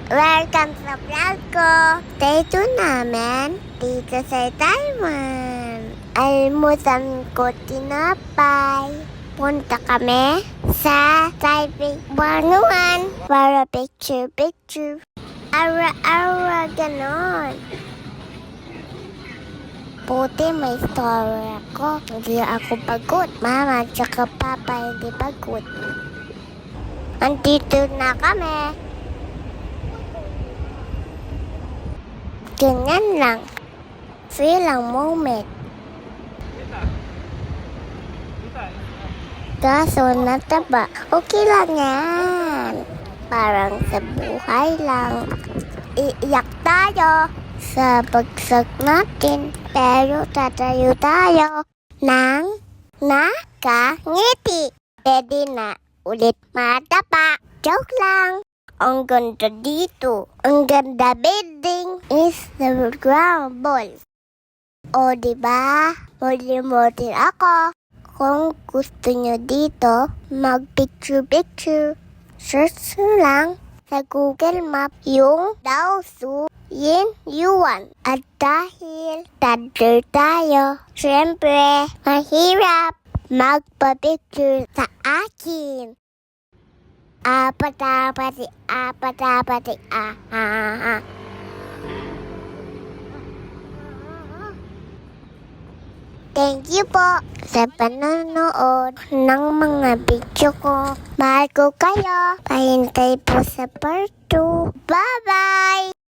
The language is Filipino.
Welcome sa vlog ko. Stay tuned namin dito sa Taiwan. Almusan ko tinapay. Punta kami sa Taipei Banuan para picture. Ara-ara ganon. Buti may story ako. Hindi ako pagod. Mama at papa hindi pagod. Andito na kami. Ganyan lang. Feel ang moment. Kaso nataba. Okay lang yan. Parang sa buhay lang. Iiyak tayo sa bagsak natin. Pero tatayo tayo ng nakangiti. Pwede na ulit matapa. Joke lang. Ang ganda dito. Ang ganda building is the ground ball. O diba? Muli-muli ako. Kung gusto nyo dito, mag-picture. Search lang sa Google Map yung Daosu Yin Yuan. At dahil tatlo tayo, syempre, mahirap magpa-picture sa akin. Apatapati. Thank you po sa panonood ng mga video ko. Mahal ko kayo. Pahintay po sa part 2. Bye-bye!